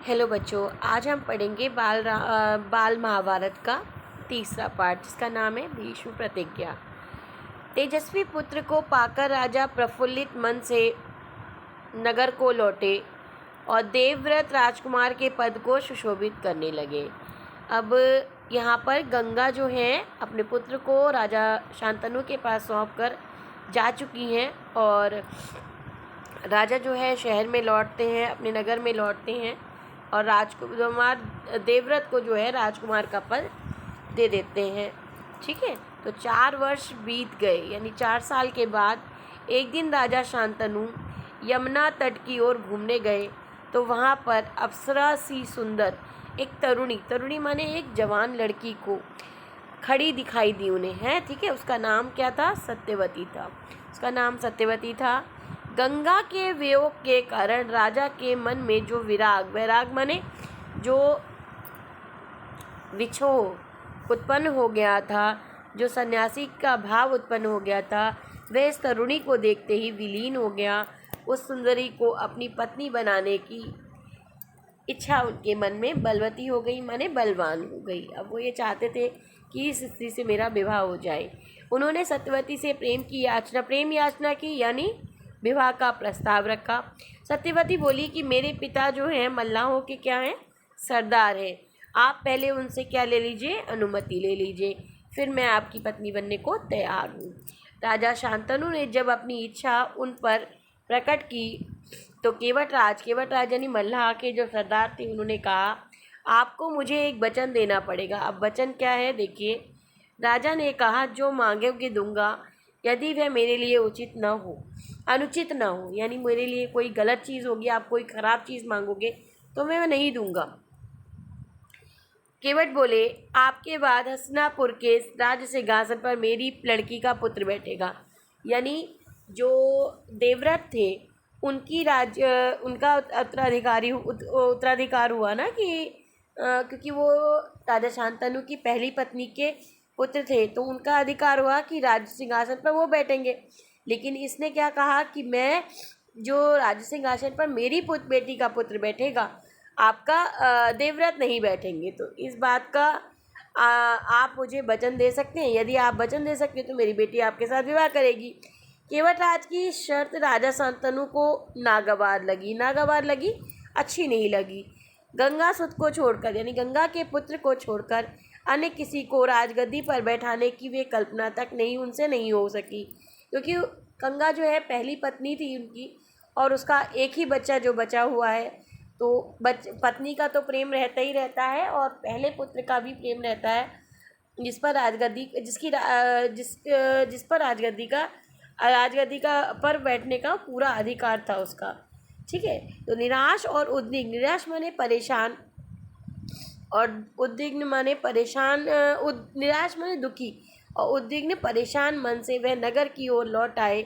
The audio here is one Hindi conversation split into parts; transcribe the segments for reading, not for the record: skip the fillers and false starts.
हेलो बच्चों, आज हम पढ़ेंगे बाल महाभारत का तीसरा पार्ट, जिसका नाम है भीष्म प्रतिज्ञा। तेजस्वी पुत्र को पाकर राजा प्रफुल्लित मन से नगर को लौटे और देवव्रत राजकुमार के पद को सुशोभित करने लगे। अब यहाँ पर गंगा जो है अपने पुत्र को राजा शांतनु के पास सौंप कर जा चुकी हैं और राजा जो है शहर में लौटते हैं, अपने नगर में लौटते हैं और राजकुमार देवव्रत को जो है राजकुमार का पद दे देते हैं। ठीक है, तो 4 वर्ष बीत गए, यानी 4 साल के बाद एक दिन राजा शांतनु यमुना तट की ओर घूमने गए तो वहाँ पर अप्सरा सी सुंदर एक तरुणी माने एक जवान लड़की को खड़ी दिखाई दी उन्हें है। ठीक है, उसका नाम क्या था? सत्यवती था। उसका नाम सत्यवती था। गंगा के वियोग के कारण राजा के मन में जो वैराग माने जो विछोह उत्पन्न हो गया था, जो सन्यासी का भाव उत्पन्न हो गया था, वह इस तरुणी को देखते ही विलीन हो गया। उस सुंदरी को अपनी पत्नी बनाने की इच्छा उनके मन में बलवती हो गई, माने बलवान हो गई। अब वो ये चाहते थे कि इस स्त्री से मेरा विवाह हो जाए। उन्होंने सत्यवती से प्रेम याचना की, यानी विवाह का प्रस्ताव रखा। सत्यवती बोली कि मेरे पिता जो हैं मल्लाहों के क्या हैं? सरदार हैं। आप पहले उनसे क्या ले लीजिए? अनुमति ले लीजिए, फिर मैं आपकी पत्नी बनने को तैयार हूँ। राजा शांतनु ने जब अपनी इच्छा उन पर प्रकट की तो केवट राज यानी मल्लाह के जो सरदार थे, उन्होंने कहा आपको मुझे एक वचन देना पड़ेगा। अब वचन क्या है देखिए। राजा ने कहा जो मांगोगे दूंगा, यदि वह मेरे लिए अनुचित न हो, यानी मेरे लिए कोई गलत चीज़ होगी, आप कोई ख़राब चीज़ मांगोगे तो मैं नहीं दूंगा। केवट बोले आपके बाद हस्तिनापुर के राज सिंहासन पर मेरी लड़की का पुत्र बैठेगा। यानी जो देवव्रत थे उनका उत्तराधिकार हुआ ना कि क्योंकि वो राजा शांतनु की पहली पत्नी के पुत्र थे, तो उनका अधिकार हुआ कि राज सिंहासन पर वो बैठेंगे। लेकिन इसने क्या कहा कि मैं जो राज सिंहासन पर मेरी बेटी का पुत्र बैठेगा, आपका देवव्रत नहीं बैठेंगे। तो इस बात का आप मुझे वचन दे सकते हैं? यदि आप वचन दे सकते हैं तो मेरी बेटी आपके साथ विवाह करेगी। केवटराज की शर्त राजा शांतनु को नागवार लगी, अच्छी नहीं लगी। गंगा सुत को छोड़कर, यानी गंगा के पुत्र को छोड़कर अन्य किसी को राजगद्दी पर बैठाने की वे कल्पना तक उनसे नहीं हो सकी, क्योंकि गंगा जो है पहली पत्नी थी उनकी और उसका एक ही बच्चा जो बचा हुआ है। तो पत्नी का तो प्रेम रहता ही रहता है और पहले पुत्र का भी प्रेम रहता है, जिस पर राजगद्दी का पर बैठने का पूरा अधिकार था उसका। ठीक है, तो निराश माने परेशान और उद्विग्न माने परेशान, निराश माने दुखी और उद्विग्न परेशान मन से वह नगर की ओर लौट आए।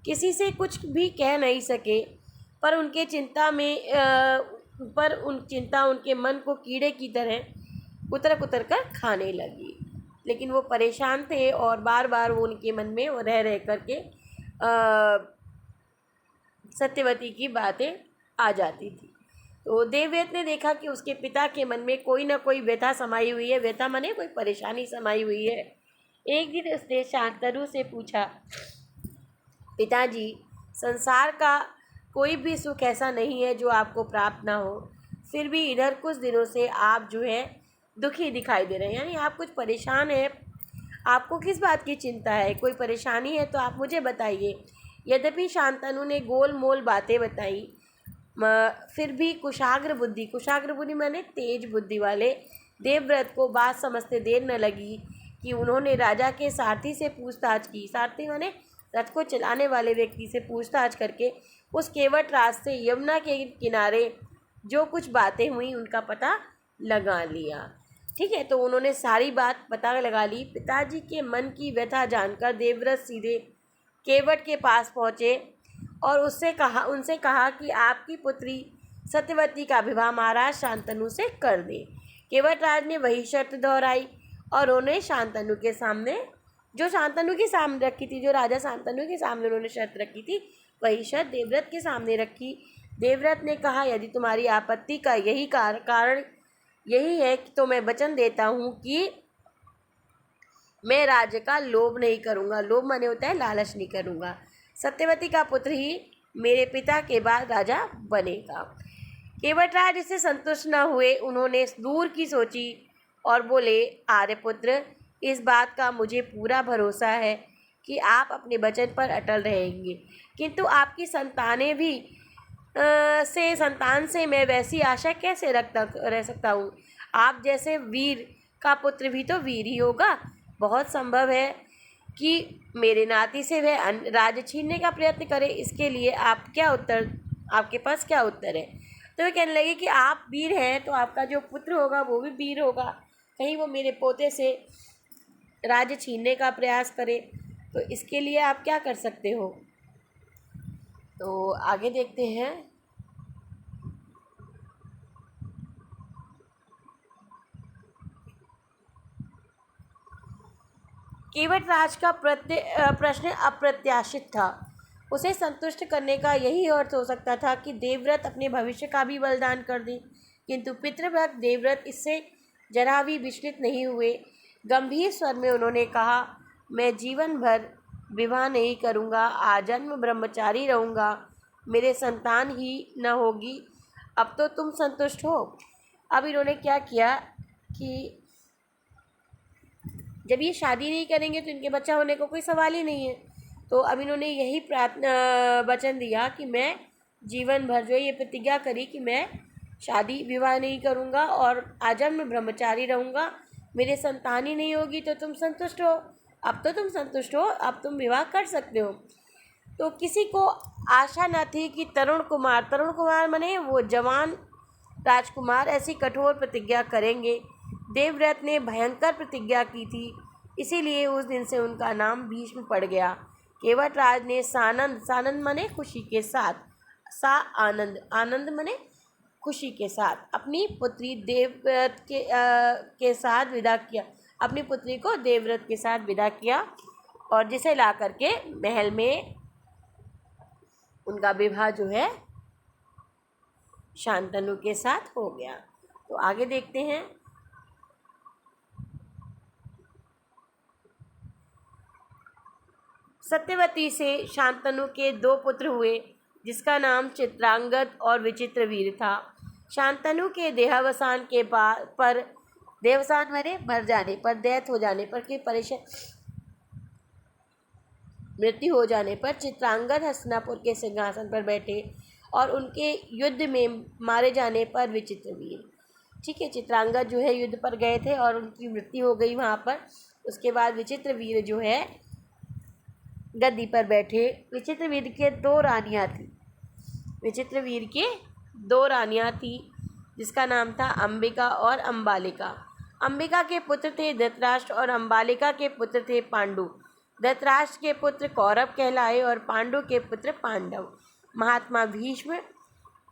किसी से कुछ भी कह नहीं सके, पर उनके चिंता उनके मन को कीड़े की तरह उतर कर खाने लगी। लेकिन वो परेशान थे और बार बार वो उनके मन में रह करके सत्यवती की बातें आ जाती थी। तो देवव्रत ने देखा कि उसके पिता के मन में कोई ना कोई व्यथा समाई हुई है, व्यथा माने कोई परेशानी समाई हुई है। एक दिन उसने शांतनु से पूछा, पिताजी, संसार का कोई भी सुख ऐसा नहीं है जो आपको प्राप्त ना हो, फिर भी इधर कुछ दिनों से आप जो है दुखी दिखाई दे रहे हैं, यानी आप कुछ परेशान हैं। आपको किस बात की चिंता है? कोई परेशानी है तो आप मुझे बताइए। यद्यपि शांतनु ने गोल मोल बातें बताई, फिर भी कुशाग्र बुद्धि माने तेज बुद्धि वाले देवव्रत को बात समझते देर न लगी कि उन्होंने राजा के सारथी से पूछताछ की। सारथी माने रथ को चलाने वाले व्यक्ति से पूछताछ करके उस केवट राज से यमुना के किनारे जो कुछ बातें हुई उनका पता लगा लिया। ठीक है, तो उन्होंने सारी बात पता लगा ली। पिताजी के मन की व्यथा जानकर देवव्रत सीधे केवट के पास पहुँचे और उनसे कहा कि आपकी पुत्री सत्यवती का विवाह महाराज शांतनु से कर दे। केवटराज ने वही शर्त दोहराई और उन्हें शांतनु के सामने रखी थी, जो राजा शांतनु के सामने उन्होंने शर्त रखी थी, वही शर्त देवव्रत के सामने रखी। देवव्रत ने कहा, यदि तुम्हारी आपत्ति का यही कारण यही है तो मैं वचन देता हूँ कि मैं राज्य का लोभ नहीं करूँगा। लोभ माने होता है लालच नहीं करूँगा। सत्यवती का पुत्र ही मेरे पिता के बाद राजा बनेगा। केवटराज इससे संतुष्ट न हुए। उन्होंने दूर की सोची और बोले, आर्यपुत्र, इस बात का मुझे पूरा भरोसा है कि आप अपने वचन पर अटल रहेंगे, किंतु आपकी संतान से मैं वैसी आशा कैसे रह सकता हूँ। आप जैसे वीर का पुत्र भी तो वीर ही होगा। बहुत संभव है कि मेरे नाती से वह राज्य छीनने का प्रयत्न करे। इसके लिए आपके पास क्या उत्तर है। तो वे कहने लगे कि आप वीर हैं तो आपका जो पुत्र होगा वो भी वीर होगा, कहीं वो मेरे पोते से राज्य छीनने का प्रयास करे, तो इसके लिए आप क्या कर सकते हो। तो आगे देखते हैं। केवटराज का प्रश्न अप्रत्याशित था। उसे संतुष्ट करने का यही अर्थ हो सकता था कि देवव्रत अपने भविष्य का भी बलिदान कर दे, किंतु पितृव्रत देवव्रत इससे जरा भी विचलित नहीं हुए। गंभीर स्वर में उन्होंने कहा, मैं जीवन भर विवाह नहीं करूँगा, आजन्म ब्रह्मचारी रहूँगा, मेरे संतान ही न होगी। अब तो तुम संतुष्ट हो। अब इन्होंने क्या किया कि जब ये शादी नहीं करेंगे तो इनके बच्चा होने को कोई सवाल ही नहीं है। तो अब इन्होंने यही वचन दिया कि मैं जीवन भर जो ये प्रतिज्ञा करी कि मैं शादी विवाह नहीं करूँगा और आजन्म ब्रह्मचारी रहूँगा, मेरे संतान ही नहीं होगी। तो तुम संतुष्ट हो। अब तो तुम संतुष्ट हो, अब तुम विवाह कर सकते हो। तो किसी को आशा न थी कि तरुण कुमार माने वो जवान राजकुमार ऐसी कठोर प्रतिज्ञा करेंगे। देवव्रत ने भयंकर प्रतिज्ञा की थी, इसीलिए उस दिन से उनका नाम भीष्म पड़ गया। केवटराज ने सानंद माने खुशी के साथ, आनंद माने खुशी के साथ अपनी पुत्री देवव्रत के साथ विदा किया। अपनी पुत्री को देवव्रत के साथ विदा किया और जिसे ला करके महल में उनका विवाह जो है शांतनु के साथ हो गया। तो आगे देखते हैं। सत्यवती से शांतनु के 2 पुत्र हुए, जिसका नाम चित्रांगद और विचित्रवीर था। शांतनु के देहावसान के पर देवसान माने मर जाने पर, डेथ हो जाने पर कि मृत्यु हो जाने पर चित्रांगद हस्तिनापुर के सिंहासन पर बैठे और उनके युद्ध में मारे जाने पर विचित्रवीर, ठीक है, चित्रांगद जो है युद्ध पर गए थे और उनकी मृत्यु हो गई वहाँ पर। उसके बाद विचित्रवीर जो है गद्दी पर बैठे। विचित्रवीर के 2 रानियाँ थी। विचित्रवीर के 2 रानियाँ थी, जिसका नाम था अंबिका और अम्बालिका। अंबिका के पुत्र थे धृतराष्ट्र और अम्बालिका के पुत्र थे पांडु। धृतराष्ट्र के पुत्र कौरव कहलाए और पांडु के पुत्र पांडव। महात्मा भीष्म।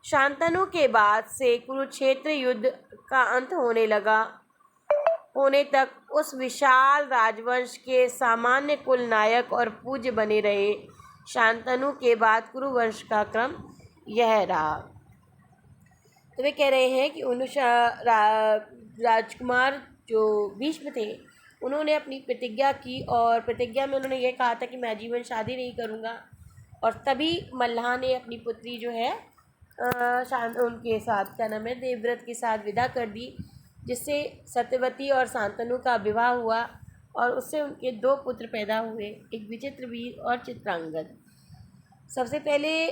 शांतनु के बाद से कुरुक्षेत्र युद्ध का अंत होने तक उस विशाल राजवंश के सामान्य कुल नायक और पूज्य बने रहे। शांतनु के बाद कुरुवंश का क्रम यह रहा। तो वे कह रहे हैं कि राजकुमार जो भीष्म थे उन्होंने अपनी प्रतिज्ञा की और प्रतिज्ञा में उन्होंने ये कहा था कि मैं आजीवन शादी नहीं करूँगा, और तभी मल्लाह ने अपनी पुत्री जो है उनके साथ क्या नाम है देवव्रत के साथ विदा कर दी, जिससे सत्यवती और शांतनु का विवाह हुआ और उससे उनके 2 पुत्र पैदा हुए, एक विचित्रवीर और चित्रांगद। सबसे पहले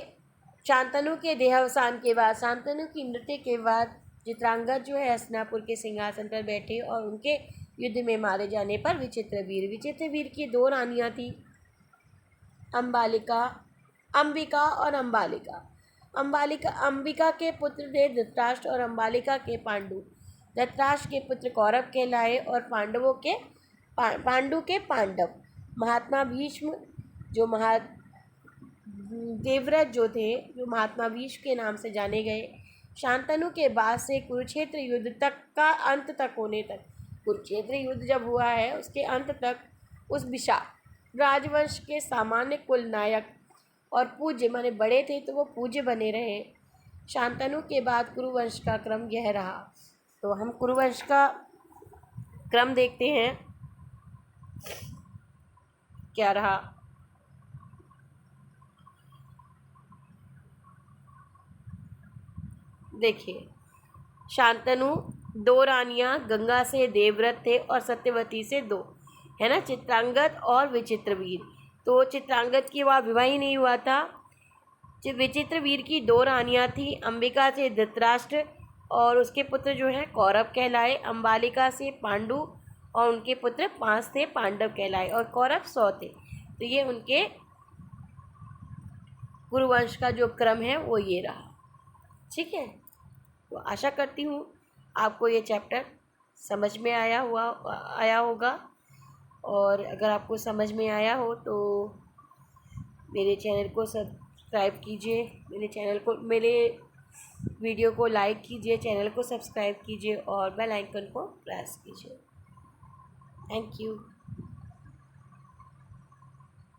शांतनु के देहावसान के बाद, शांतनु की मृत्यु के बाद चित्रांगद जो है हस्तिनापुर के सिंहासन पर बैठे और उनके युद्ध में मारे जाने पर विचित्रवीर की 2 रानियाँ थी, अंबिका और अम्बालिका। अंबिका के पुत्र थे धृतराष्ट्र और अम्बालिका के पांडु। धृतराष्ट्र के पुत्र कौरव कहलाए और पांडु के पांडव। महात्मा भीष्म जो देवव्रत जो थे, जो महात्मा भीष्म के नाम से जाने गए। शांतनु के बाद से कुरुक्षेत्र युद्ध तक का अंत तक होने तक, कुरुक्षेत्र युद्ध जब हुआ है उसके अंत तक उस विशाल राजवंश के सामान्य कुल नायक और पूज्य माने बड़े थे तो वो पूज्य बने रहे। शांतनु के बाद कुरुवंश का क्रम यह रहा। तो हम कुरुवंश का क्रम देखते हैं क्या रहा। देखिए, शांतनु 2 रानियां गंगा से देवव्रत थे और सत्यवती से 2, है ना, चित्रांगद और विचित्रवीर। तो चित्रांगद की वह विवाह ही नहीं हुआ था। विचित्रवीर की 2 रानियां थी, अंबिका से धृतराष्ट्र और उसके पुत्र जो हैं कौरव कहलाए, अंबालिका से पांडु और उनके पुत्र 5 थे, पांडव कहलाए, और कौरव 100 थे। तो ये उनके कुरुवंश का जो क्रम है वो ये रहा। ठीक है, तो आशा करती हूँ आपको ये चैप्टर समझ में आया होगा। और अगर आपको समझ में आया हो तो मेरे चैनल को सब्सक्राइब कीजिए, मेरे वीडियो को लाइक कीजिए, चैनल को सब्सक्राइब कीजिए और बेल आइकन को प्रेस कीजिए। Thank you.